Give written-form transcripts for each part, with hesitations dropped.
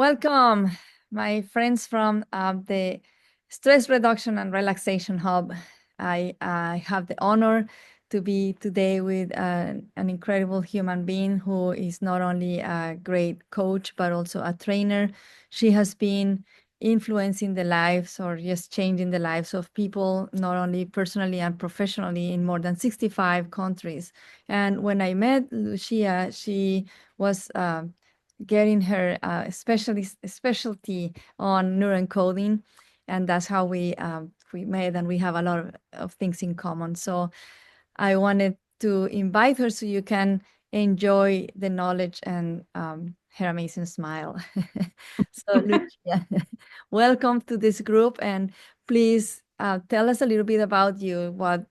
Welcome, my friends from the Stress Reduction and Relaxation Hub. I have the honor to be today with an incredible human being who is not only a great coach, but also a trainer. She has been influencing the lives or just changing the lives of people, not only personally and professionally, in more than 65 countries. And when I met Lucia, she was getting her specialty on neuroencoding, and that's how we met, and we have a lot of things in common. So I wanted to invite her so you can enjoy the knowledge and her amazing smile. So Lucia, welcome to this group, and please tell us a little bit about you. What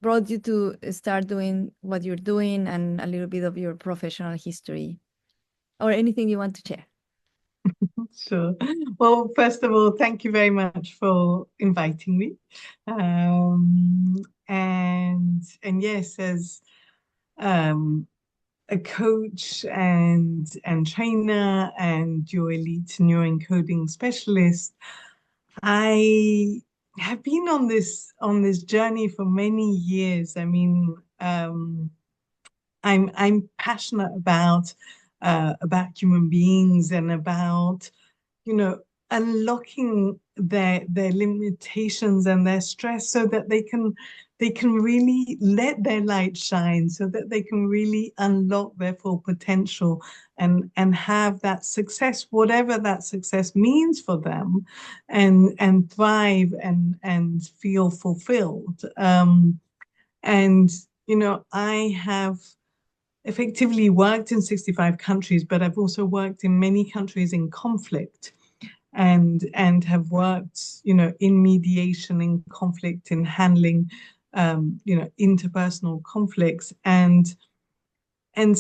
brought you to start doing what you're doing, and a little bit of your professional history, or anything you want to share. Sure. Well, first of all, thank you very much for inviting me. And yes, as um, a coach and trainer and your elite neuroencoding specialist, I have been on this journey for many years. I mean, I'm passionate about human beings and about you know, unlocking their limitations and their stress so that they can really let their light shine, so that they can really unlock their full potential and have that success, whatever that success means for them, and thrive and feel fulfilled. And I have effectively worked in 65 countries, but I've also worked in many countries in conflict and have worked, in mediation, in conflict, in handling, interpersonal conflicts, and and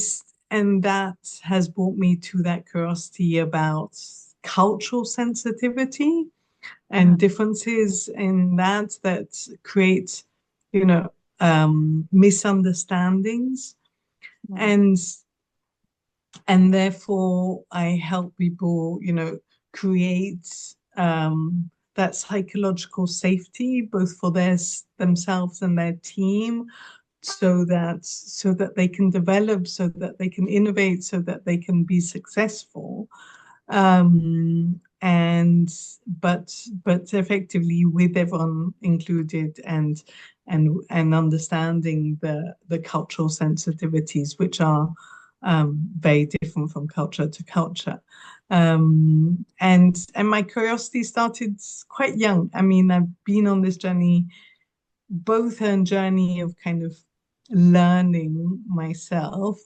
that has brought me to that curiosity about cultural sensitivity Uh-huh. and differences in that create, misunderstandings, Yeah. and therefore I help people, create that psychological safety both for themselves and their team, so that they can develop, so that they can innovate, so that they can be successful. And but effectively with everyone included, and understanding the cultural sensitivities, which are very different from culture to culture. And my curiosity started quite young. I mean, I've been on this journey, both a journey of kind of learning myself,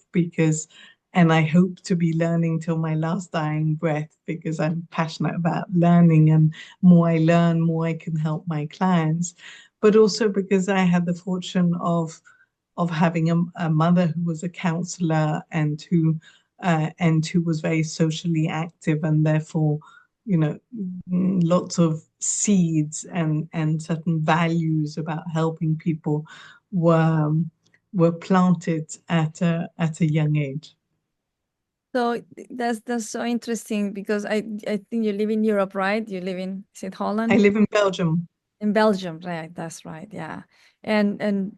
and I hope to be learning till my last dying breath, because I'm passionate about learning, and more I learn, more I can help my clients. But also because I had the fortune of having a mother who was a counselor, and who was very socially active, and therefore, lots of seeds and certain values about helping people were were planted at a young age. So that's so interesting because I think you live in Europe, right? You live in, is it I Holland? live in Belgium. In Belgium, right? That's right. Yeah. And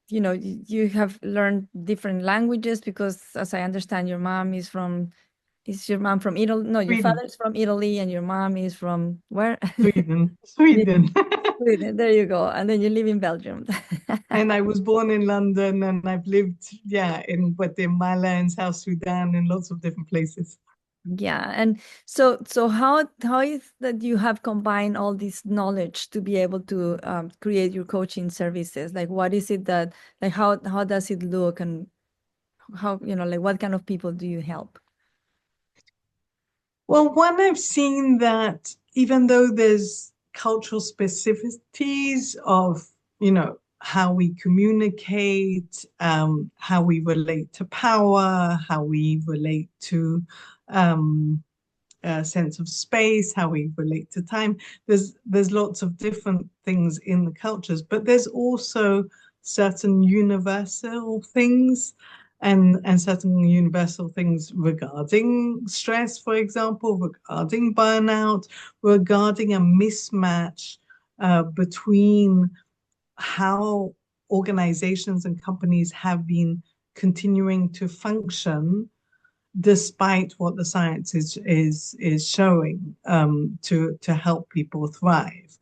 you have learned different languages because, as I understand, your mom is your mom from Italy? No, your Sweden. father is from Italy and your mom is from where? Sweden. Yeah, Sweden. Sweden. There you go. And then you live in Belgium. And I was born in London, and I've lived, yeah, in Guatemala and South Sudan, in lots of different places. Yeah, and so how is that you have combined all this knowledge to be able to create your coaching services? Like, what is it that, like, how does it look, and how, like, what kind of people do you help? Well, one, I've seen that even though there's cultural specificities of, how we communicate, how we relate to power, how we relate to a sense of space, how we relate to time. There's lots of different things in the cultures, but there's also certain universal things and certain universal things regarding stress, for example, regarding burnout, regarding a mismatch between how organizations and companies have been continuing to function despite what the science is showing to help people thrive.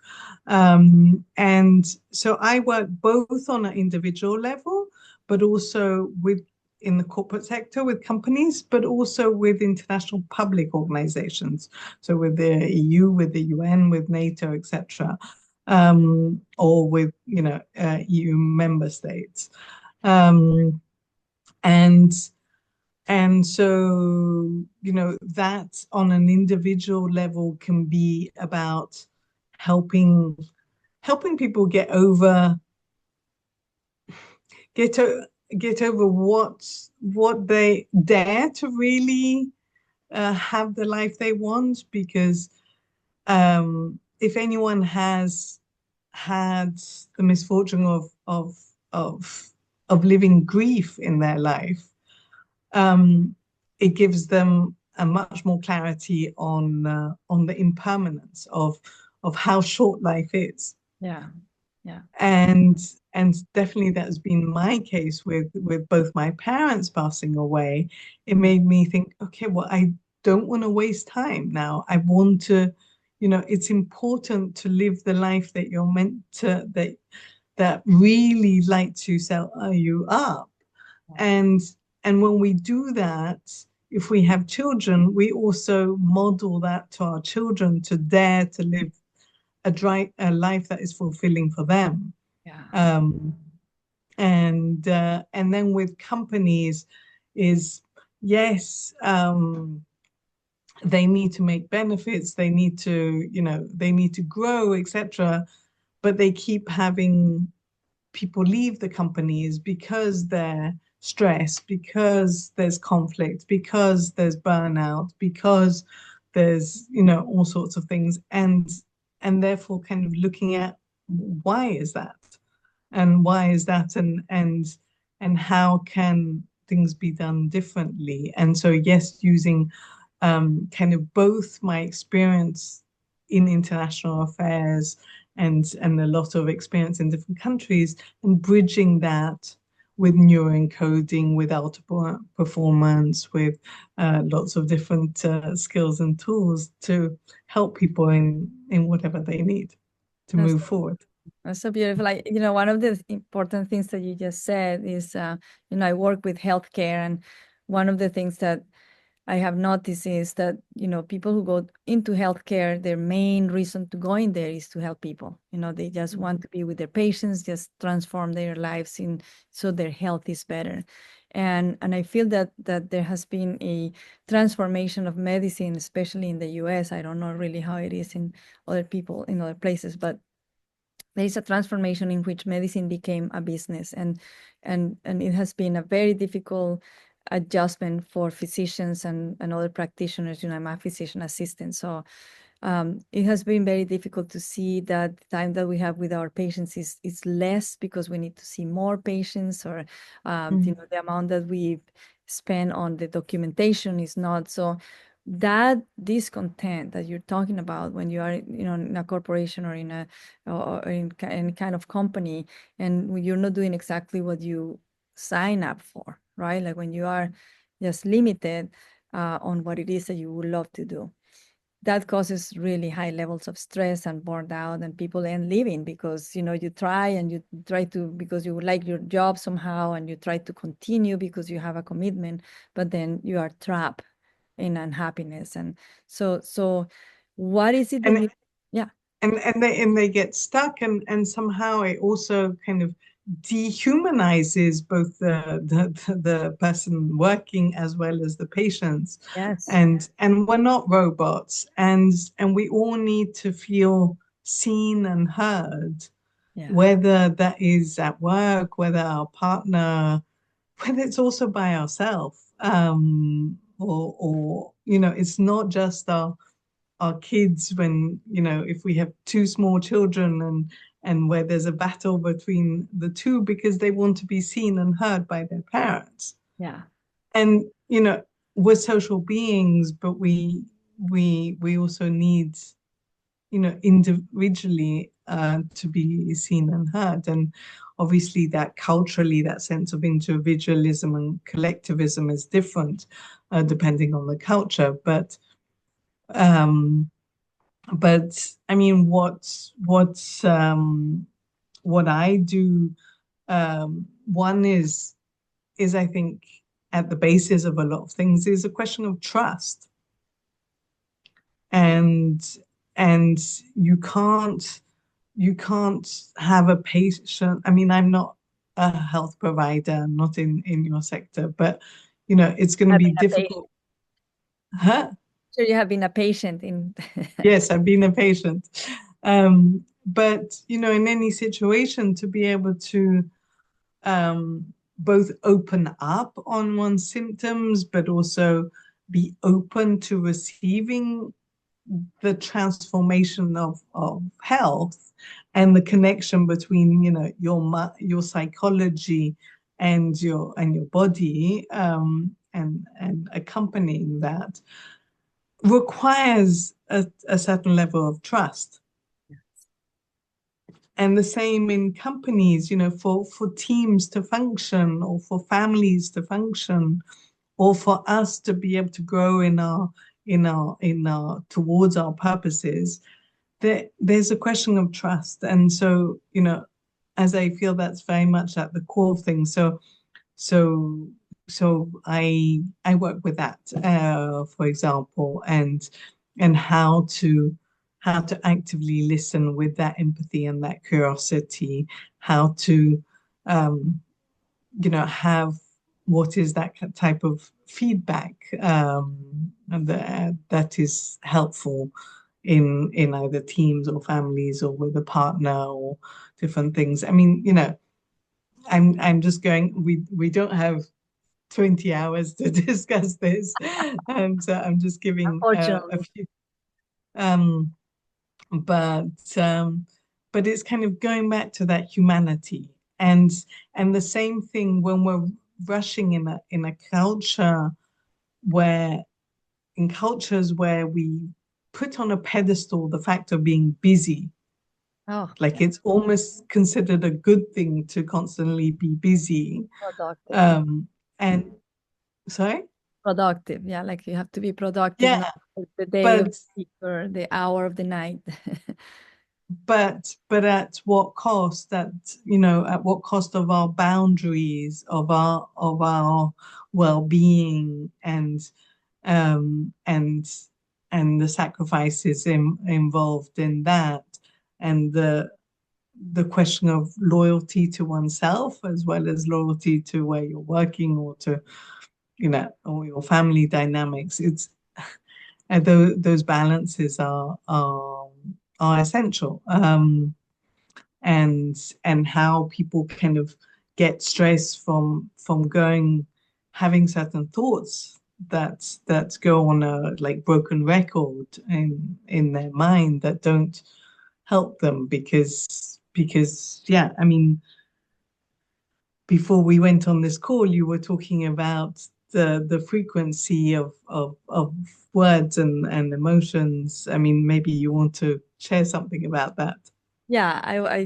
And so I work both on an individual level, but also with in the corporate sector with companies, but also with international public organizations. So with the EU, with the UN, with NATO, etc., or with EU member states. Um, and and so, that on an individual level can be about helping helping people get o get over what they dare to really have the life they want. Because if anyone has had the misfortune of of living grief in their life, um, it gives them a much more clarity on the impermanence of how short life is. Yeah. Yeah. And and definitely that's been my case with both my parents passing away. It Mhm. made me think, okay, well, I don't want to waste time now. I want to, it's important to live the life that you're meant to, that really lights you up. Yeah. And and when we do that, if we have children, we also model that to our children to dare to live a life that is fulfilling for them. Yeah. Um, and then with companies is yes, they need to make benefits, they need to, they need to grow, etc. But they keep having people leave the companies because they're stressed, because there's conflict, because there's burnout, because there's, all sorts of things. And therefore kind of looking at why is that? And why is that? And how can things be done differently? And so yes, using kind of both my experience in international affairs and a lot of experience in different countries, and bridging that with neuroencoding, with alter performance, with lots of different skills and tools to help people in whatever they need to That's move forward. That's so beautiful. One of the important things that you just said is, I work with healthcare, and one of the things that I have noticed is that, people who go into healthcare, their main reason to go in there is to help people. They just want to be with their patients, just transform their lives so their health is better. And I feel that there has been a transformation of medicine, especially in the US. I don't know really how it is in other people in other places, but there is a transformation in which medicine became a business, and it has been a very difficult adjustment for physicians and other practitioners. I'm a physician assistant, so it has been very difficult to see that the time that we have with our patients is less because we need to see more patients, or Mm. the amount that we spend on the documentation is not. So that discontent that you're talking about when you are, in a corporation or in a or in any kind of company, and when you're not doing exactly what you sign up for, right? Like when you are just limited on what it is that you would love to do, that causes really high levels of stress and burnout, and people end leaving because you try and you try to, because you like your job somehow, and you try to continue because you have a commitment, but then you are trapped in unhappiness. And so what is it that And you, yeah. and they get stuck, and somehow it also kind of dehumanizes both the person working as well as the patients. Yes. And we're not robots, and we all need to feel seen and heard, Yeah. whether that is at work, whether our partner, whether it's also by ourselves, or it's not just our kids, when if we have two small children, and where there's a battle between the two because they want to be seen and heard by their parents. Yeah. And we're social beings, but we also need individually to be seen and heard. And obviously, that culturally, that sense of individualism and collectivism is different depending on the culture. Um, but I mean, what I do, one is I think at the basis of a lot of things is a question of trust. And you can't have a patient. I mean, I'm not a health provider, not in your sector, but it's going to I've be been a patient. difficult. Huh? So you have been a patient in. Yes, I've been a patient. But in any situation, to be able to both open up on one's symptoms, but also be open to receiving the transformation of health and the connection between your psychology and your body, and accompanying that requires a certain level of trust. And the same in companies, for teams to function, or for families to function, or for us to be able to grow in our towards our purposes. There's a question of trust. And so, as I feel that's very much at the core of things. So I work with that, for example, and how to actively listen with that empathy and that curiosity, how to have what is that type of feedback, and that is helpful in either teams or families or with a partner or different things. I mean, I'm just going. We don't have 20 hours to discuss this, and so I'm just giving a Unfortunately. few. Um, but but it's kind of going back to that humanity, and the same thing when we're rushing in a culture where in cultures where we put on a pedestal the fact of being busy. Oh, Like yeah. it's almost considered a good thing to constantly be busy. Productive. Um, and sorry? Productive. Yeah. Like you have to be productive, Yeah, not the day of but the week or the hour of the night. but at what cost? At what cost of our boundaries, of our well-being, um and and the sacrifices involved in that, and the question of loyalty to oneself as well as loyalty to where you're working, or to or your family dynamics. It's those balances are essential. And how people kind of get stress from having certain thoughts that go on a like broken record in their mind, that don't help them, because yeah, I mean, before we went on this call, you were talking about the frequency of words and emotions. I mean, maybe you want to share something about that. Yeah,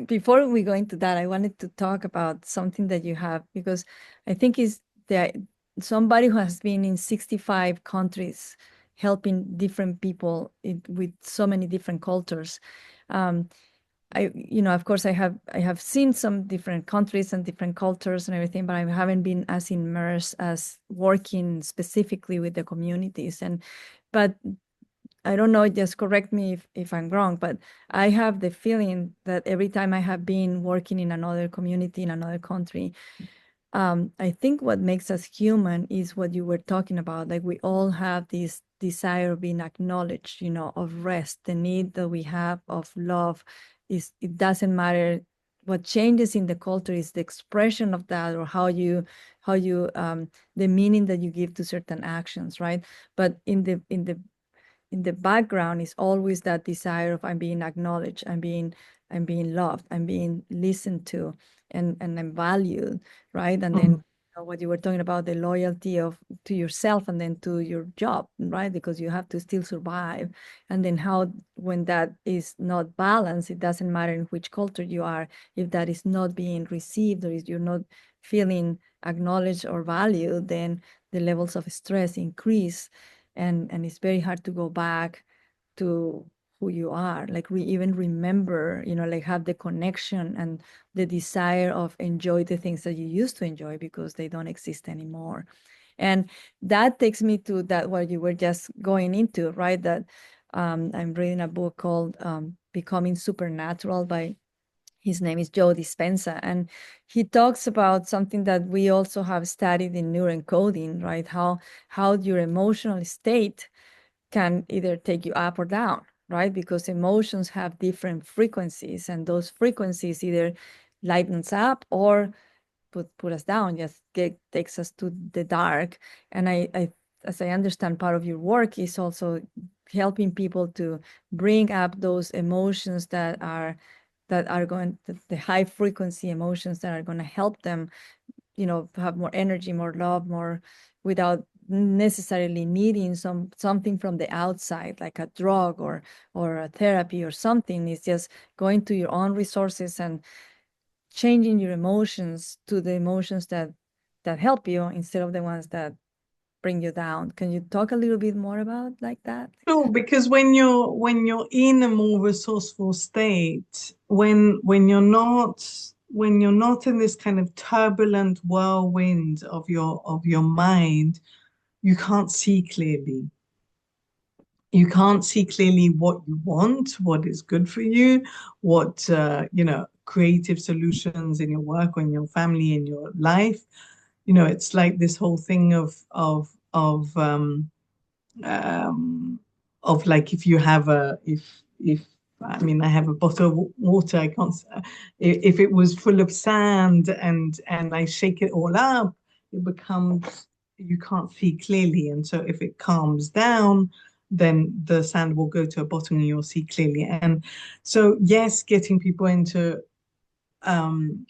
before we go into that, I wanted to talk about something that you have, because I think is that somebody who has been in 65 countries helping different people with so many different cultures. Um, of course, I have seen some different countries and different cultures and everything, but I haven't been as immersed as working specifically with the communities. But I don't know, just correct me if I'm wrong, but I have the feeling that every time I have been working in another community, in another country, I think what makes us human is what you were talking about. Like we all have this desire of being acknowledged, of rest, the need that we have of love. It doesn't matter what changes in the culture, is the expression of that, or how you the meaning that you give to certain actions, right? But in the background is always that desire of I'm being acknowledged, I'm being loved, I'm being listened to, and I'm valued, right? And then Mhm. what you were talking about, the loyalty of to yourself and then to your job, right? Because you have to still survive. And then how, when that is not balanced, it doesn't matter in which culture you are, if that is not being received or if you're not feeling acknowledged or valued, then the levels of stress increase. And it's very hard to go back to who you are, like even remember, like have the connection and the desire of enjoy the things that you used to enjoy because they don't exist anymore. And that takes me to that what you were just going into, right? That I'm reading a book called Becoming Supernatural by, his name is Joe Dispenza, and he talks about something that we also have studied in neuroencoding, right? How your emotional state can either take you up or down, right? Because emotions have different frequencies, and those frequencies either lightens up or put us down, just takes us to the dark. And I, as I understand, part of your work is also helping people to bring up those emotions that are going the high frequency emotions that are going to help them, have more energy, more love, more, without necessarily needing something from the outside, like a drug or a therapy or something. It's just going to your own resources and changing your emotions to the emotions that help you instead of the ones that bring you down. Can you talk a little bit more about like that? Sure, because when you're in a more resourceful state, when you're not in this kind of turbulent whirlwind of your mind, you can't see clearly. You can't see clearly what you want, what is good for you, what creative solutions in your work or in your family, in your life. It's like this whole thing um, of like if you have a if I mean I have a bottle of water, I can't if it was full of sand and I shake it all up, it becomes, you can't see clearly, and so if it calms down, then the sand will go to a bottom and you'll see clearly. And so yes, getting people into um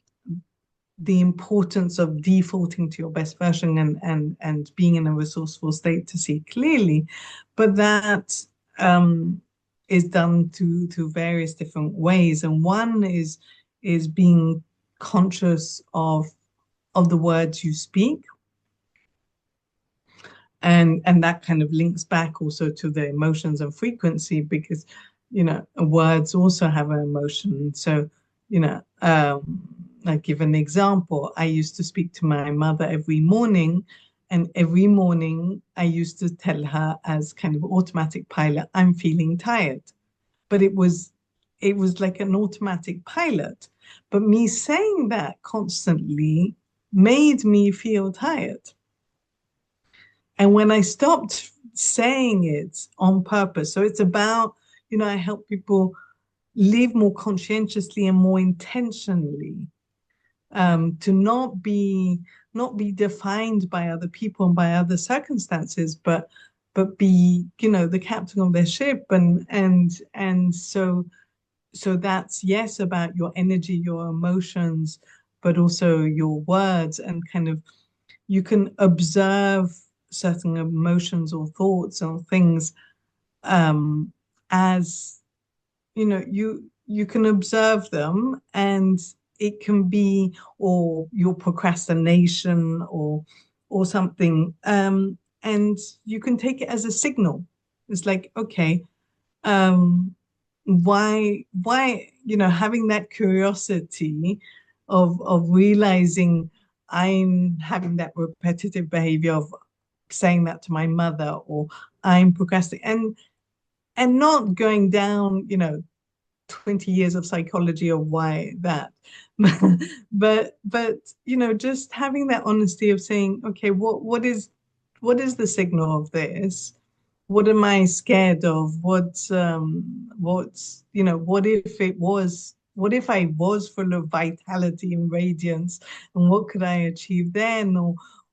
the importance of defaulting to your best version and being in a resourceful state to see clearly, but that um, is done to various different ways. And one is being conscious of the words you speak, and that kind of links back also to the emotions and frequency, because words also have an emotion. So I give an example. I used to speak to my mother every morning, and every morning I used to tell her as kind of automatic pilot, I'm feeling tired. But it was like an automatic pilot, but me saying that constantly made me feel tired. And when I stopped saying it on purpose, so it's about, I help people live more conscientiously and more intentionally, to not be defined by other people and by other circumstances, but be, the captain of their ship. And so that's, yes, about your energy, your emotions, but also your words, and kind of you can observe certain emotions or thoughts or things, um, as you can observe them, and it can be, or your procrastination or something, and you can take it as a signal. It's like, okay, um, why having that curiosity of realizing I'm having that repetitive behavior of saying that to my mother, or I'm procrastinating, and not going down 20 years of psychology of why that. But just having that honesty of saying, okay, what is the signal of this? What am I scared of? What if I was full of vitality and radiance, and what could I achieve then?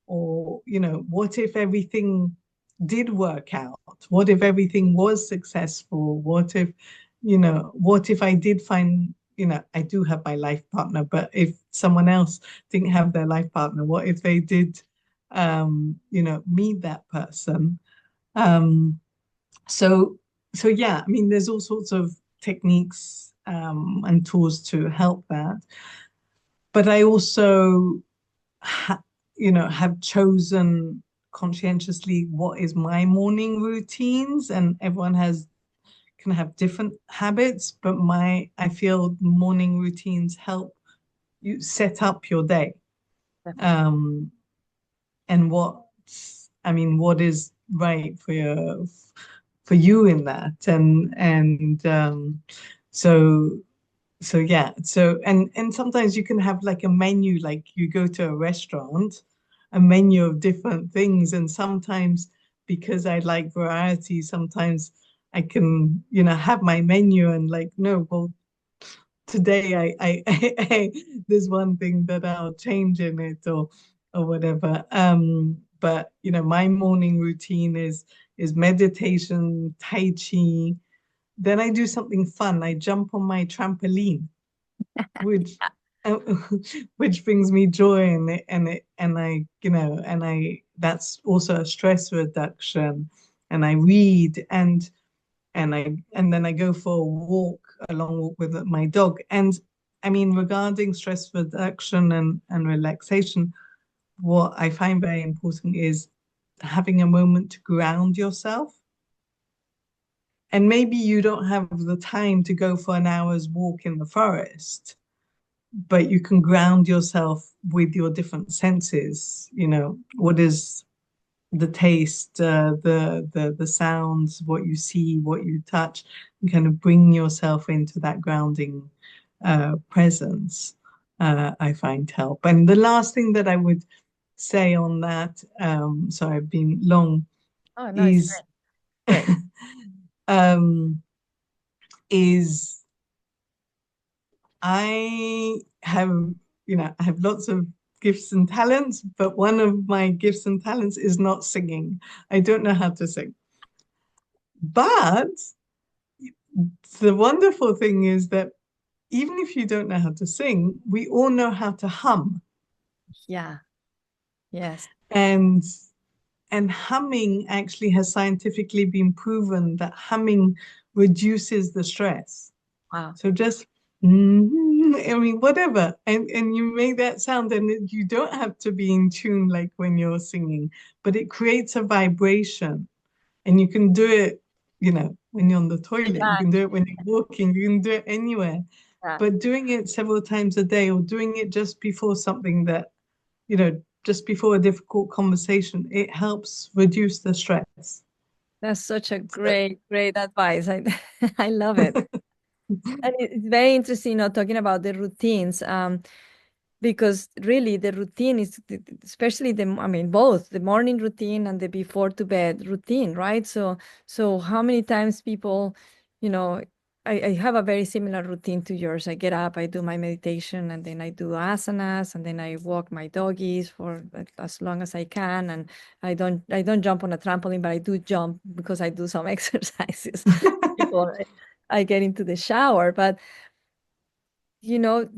Or what if everything did work out? What if everything was successful? What if I did find, I do have my life partner, but someone else didn't have their life partner? What if they did, meet that person? Um, so, so yeah, I mean, there's all sorts of techniques and tools to help that. But I also, ha have chosen conscientiously what is my morning routines, and everyone has can have different habits, but I feel morning routines help you set up your day. Definitely. Um, and what is right for you in that. So and sometimes you can have like a menu, like you go to a restaurant, a menu of different things, and sometimes because I like variety, sometimes I can, have my menu and like, no, well, today there's one thing that I'll change in it or whatever. But my morning routine is meditation, Tai Chi. Then I do something fun. I jump on my trampoline, which uh, which brings me joy, and I that's also a stress reduction. And I read, and then I go for a long walk with my dog. And I mean, regarding stress reduction and relaxation, what I find very important is having a moment to ground yourself. And maybe you don't have the time to go for an hour's walk in the forest, but you can ground yourself with your different senses. What is the taste, the sounds, what you see, what you touch, and kind of bring yourself into that grounding presence. I find help. And the last thing that I would say on that, sorry, I've been long, Oh, no, it's is great. Great. um, is I have lots of gifts and talents, but one of my gifts and talents is not singing. I don't know how to sing. But the wonderful thing is that even if you don't know how to sing, we all know how to hum. Yeah. Yes. And humming actually has scientifically been proven that humming reduces the stress. Wow. So just, I mean, whatever. And you make that sound, and you don't have to be in tune like when you're singing, but it creates a vibration. And you can do it, when you're on the toilet, you can do it when you're walking, you can do it anywhere. Yeah. But doing it several times a day, or doing it just before something that, just before a difficult conversation, it helps reduce the stress. That's such a So, great, great advice. I I love it. And it's very interesting, talking about the routines. Because really the routine is especially I mean, both the morning routine and the before to bed routine, right? So how many times people, you know I have a very similar routine to yours. I get up, I do my meditation, and then I do asanas, and then I walk my doggies for as long as I can. And I don't jump on a trampoline, but I do jump because I do some exercises before I get into the shower. But you know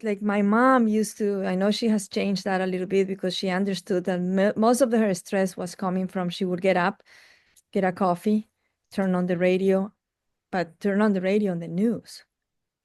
like my mom used to, I know she has changed that a little bit, because she understood that most of her stress was coming from, she would get up, get a coffee, turn on the radio, but turn on the radio on the news,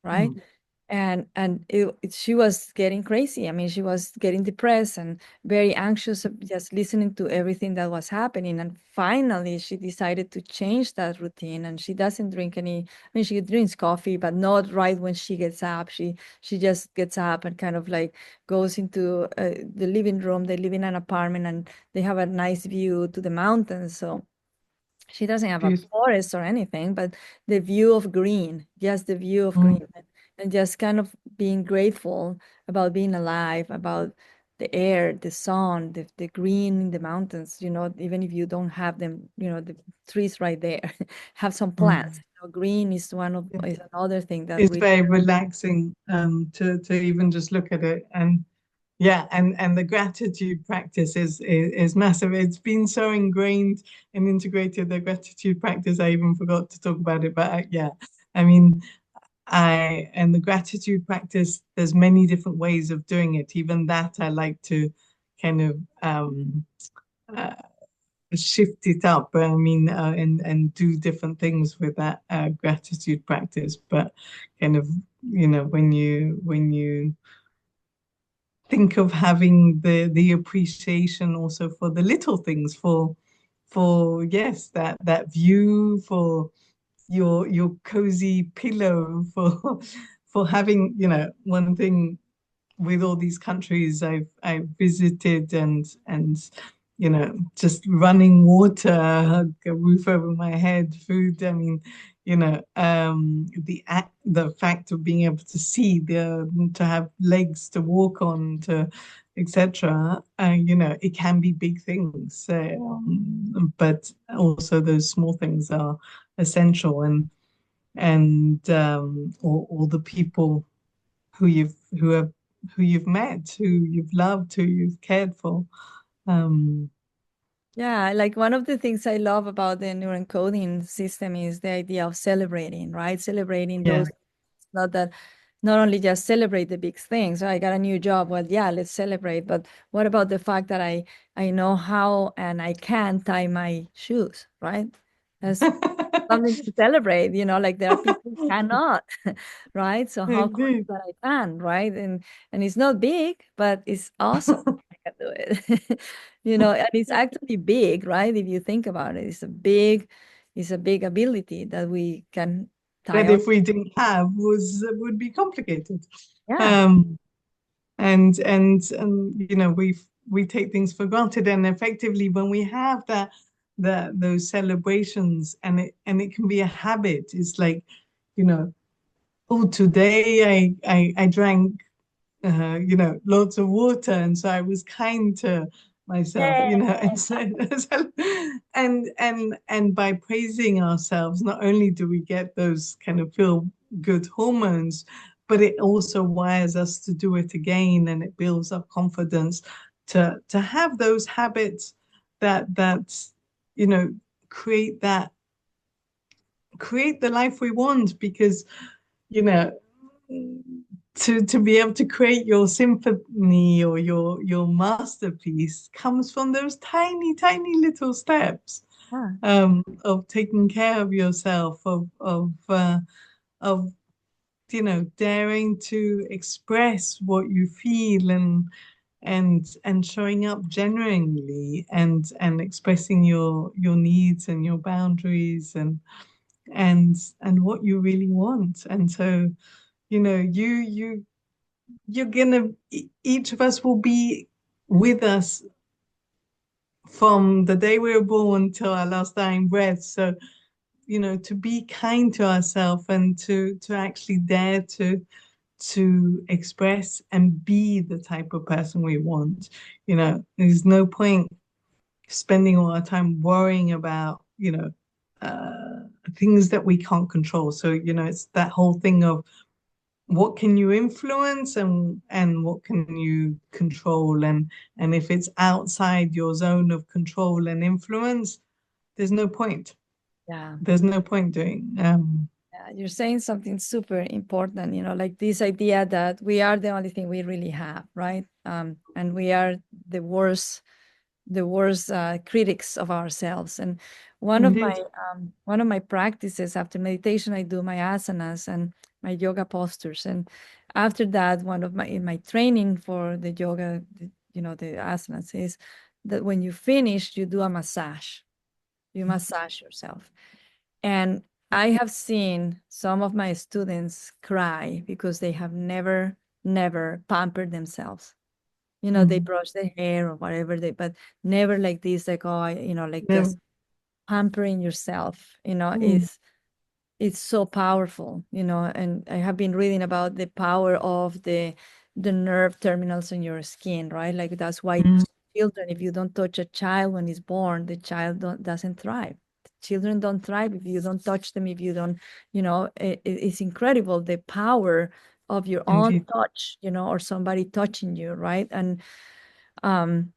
right? mm, And she was getting crazy. I mean, she was getting depressed and very anxious of just listening to everything that was happening. And finally she decided to change that routine, and she doesn't drink any, I mean, she drinks coffee, but not right when she gets up. She just gets up and kind of like goes into the living room. They live in an apartment, and they have a nice view to the mountains. So she doesn't have a beautiful. forest or anything, but the view of green, just the view of Mm, green, and just kind of being grateful about being alive, about the air, the sun, the green in the mountains, even if you don't have them, the trees right there, have some plants. mm. Green is Yeah. is another thing that It's really, very relaxing to even just look at it. And yeah, and the gratitude practice is massive. It's been so ingrained and integrated, the gratitude practice. I even forgot to talk about it, but yeah, I mean, and the gratitude practice, there's many different ways of doing it. Even that I like to kind of uh, shift it up. I mean, and do different things with that gratitude practice. But kind of, when you think of having the appreciation also for the little things, for yes, that view, for your cozy pillow, for having, one thing with all these countries I've visited, and just running water, a roof over my head, food. I mean, the fact of being able to see, to have legs to walk on, to etc. It can be big things, but also those small things are essential, and all the people who you've who have who you've met, who you've loved, who you've cared for. Um, Yeah, like one of the things I love about the neuroencoding system is the idea of celebrating, right? Celebrating yeah. those, not that, not only just celebrate the big things. I got a new job. Well, yeah, let's celebrate. But what about the fact that I know how and I can tie my shoes, right? That's something to celebrate, like there are people who cannot, right? So how cool is Indeed. that I can, right? And it's not big, but it's awesome. I can do it. And it's actually big, right? If you think about it, it's a big ability that we can tie That our, if we didn't have would be complicated. yeah. Um, and we take things for granted, and effectively when we have those celebrations, and it can be a habit. It's like, you know, oh, today I drank lots of water, and so I was kind to myself, Yeah. and and by praising ourselves, not only do we get those kind of feel good hormones, but it also wires us to do it again, and it builds up confidence to have those habits that you know create that create the life we want, because you know to be able to create your symphony or your masterpiece comes from those tiny tiny little steps, Yeah. of taking care of yourself, of daring to express what you feel, and showing up genuinely, and expressing your needs and your boundaries, and what you really want. And so you're gonna each of us will be with us from the day we were born till our last dying breath. So to be kind to ourselves, and to actually dare to express and be the type of person we want. There's no point spending all our time worrying about things that we can't control. So it's that whole thing of what can you influence, and what can you control, and if it's outside your zone of control and influence, there's no point. Yeah. There's no point doing. Yeah, you're saying something super important, like this idea that we are the only thing we really have, right? And we are the worst, the worst critics of ourselves. And one of Indeed. my one of my practices after meditation, I do my asanas and my yoga postures. And after that, one of my in my training for the yoga, the asanas is that when you finish, you do a massage. You massage yourself. And I have seen some of my students cry because they have never, never pampered themselves. They Mhm. brush their hair or whatever but never like this, like, oh, like Never. just pampering yourself, Mm. is it's so powerful, and I have been reading about the power of the nerve terminals in your skin, right? Like that's why Mm. children, if you don't touch a child when he's born, the child doesn't thrive. Children don't thrive if you don't touch them, if you don't, it's incredible the power of your own Indeed. touch, or somebody touching you, right? And um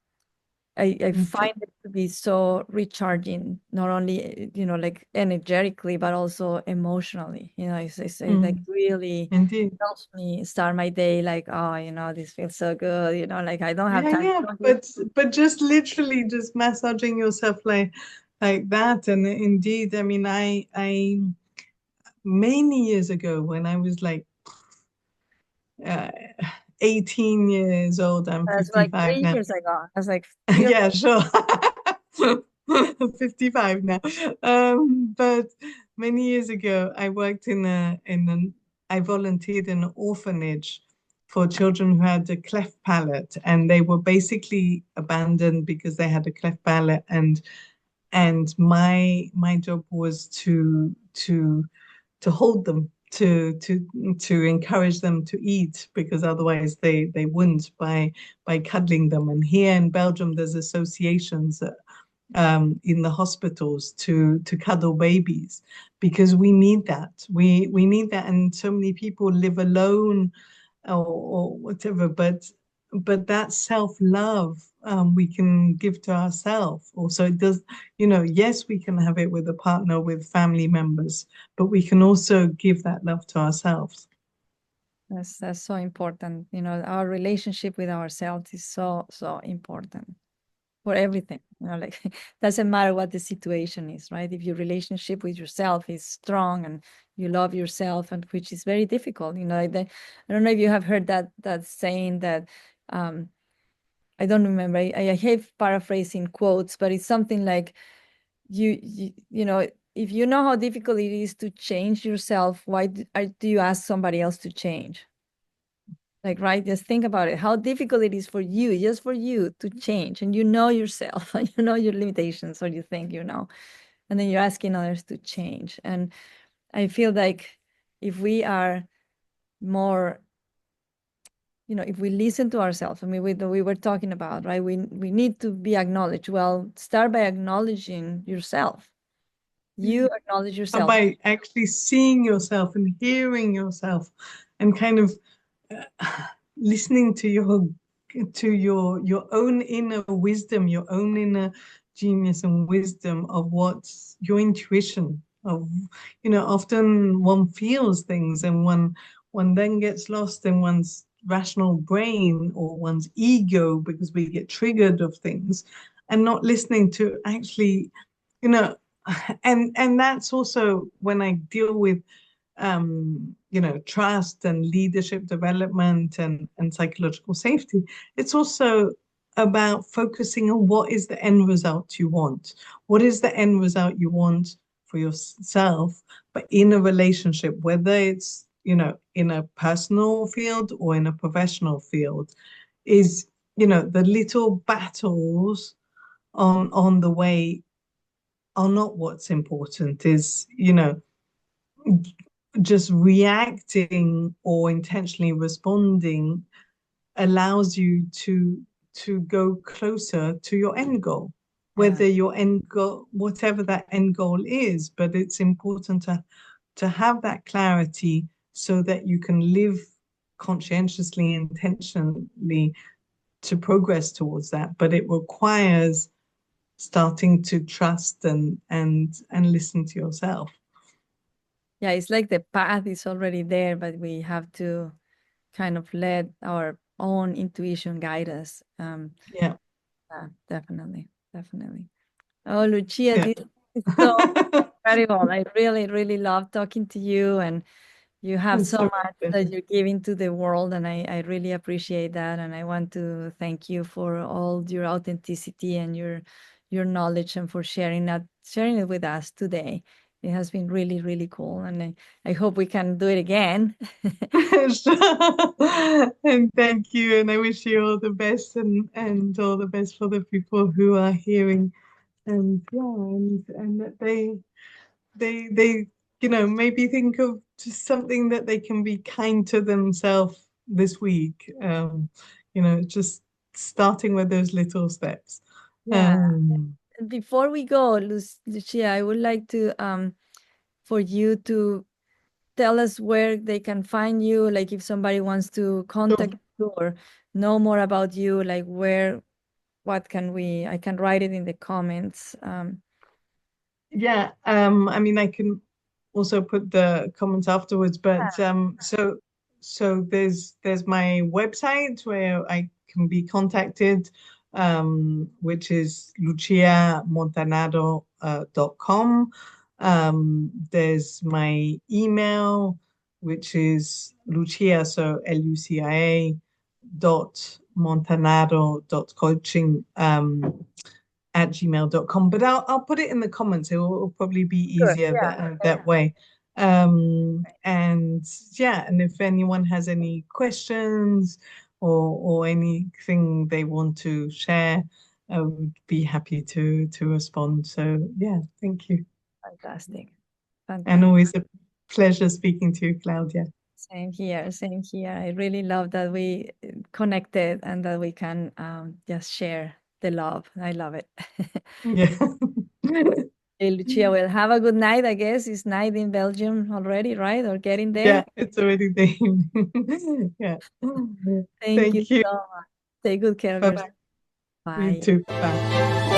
I Okay. find it to be so recharging, not only, like energetically, but also emotionally. It's like Mm, really indeed. helps me start my day like, oh, this feels so good, like I don't have Yeah, time yeah, to do this. but just literally just massaging yourself like that. And indeed, I mean, I many years ago when I was like uh, 18 years old, I'm That's like 55 three now. years ago. That's like 3 or Yeah, sure. 55 now. But many years ago, I worked I volunteered in an orphanage for children who had a cleft palate, and they were basically abandoned because they had a cleft palate, and my job was to hold them, to encourage them to eat, because otherwise they wouldn't, by cuddling them. And here in Belgium, there's associations in the hospitals to cuddle babies, because we need that. We need that, and so many people live alone or whatever, but that self-love we can give to ourselves also. It does, yes, we can have it with a partner, with family members, but we can also give that love to ourselves. That's so important. Our relationship with ourselves is so, so important for everything. Like doesn't matter what the situation is, right? If your relationship with yourself is strong and you love yourself, and which is very difficult, I don't know if you have heard that saying that um I don't remember. I hate paraphrasing quotes, but it's something like if you know how difficult it is to change yourself, why do you ask somebody else to change? Like, right, just think about it, how difficult it is for you, just for you to change, and yourself, and you know your limitations, or you think and then you're asking others to change. And I feel like if we are more, if we listen to ourselves, I mean, we were talking about, right, we need to be acknowledged. Well, start by acknowledging yourself. You acknowledge And yourself. by actually seeing yourself and hearing yourself, and kind of listening to your own inner wisdom, your own inner genius and wisdom of what's your intuition of, often one feels things, and one then gets lost in one's rational brain or one's ego, because we get triggered of things, and not listening to actually, you know and that's also when I deal with trust and leadership development and psychological safety. It's also about focusing on what is the end result you want. What is the end result you want for yourself, but in a relationship, whether it's, in a personal field or in a professional field, is, the little battles on the way are not what's important. Is, just reacting or intentionally responding allows you to go closer to your end goal, Yeah. whether your end goal, whatever that end goal is. But it's important to have that clarity so that you can live conscientiously, intentionally, to progress towards that. But it requires starting to trust and listen to yourself. Yeah, it's like the path is already there, but we have to kind of let our own intuition guide us. Yeah. Yeah, definitely, definitely. Oh, Lucia, Yeah. this is so incredible. I really, really love talking to you, and you have It's so so much that pleasure. you're giving to the world, and I really appreciate that. And I want to thank you for all your authenticity and your knowledge, and for sharing it with us today. It has been really, really cool, and I hope we can do it again. And thank you. And I wish you all the best, and all the best for the people who are hearing. And yeah, and that they maybe think of just something that they can be kind to themselves this week. Just starting with those little steps. Yeah. Um, Before we go, Lucia, I would like to for you to tell us where they can find you, like if somebody wants to so contact you or know more about you, like where. what can we, I can write it in the comments. Yeah, I mean, I can also put the comments afterwards, but so there's my website where I can be contacted, which is luciamontanaro.com. There's my email, which is Lucia, so Lucia dot Montanaro dot coaching at gmail.com. But I'll put it in the comments. It will probably be Good. easier Yeah. that way. And yeah, and if anyone has any questions or anything they want to share, I would be happy to respond. So yeah, thank you. Fantastic. And Fantastic. always a pleasure speaking to you, Claudia. Same here. Same here. I really love that we connected and that we can just share the love. I love it. Yeah. Hey, Lucia, well, have a good night. I guess it's night in Belgium already, right? Or getting Yeah, there. it's already the evening. Yeah. Thank you Thank you. so much. Take good care of Bye yourself. bye. You Bye. too. Bye.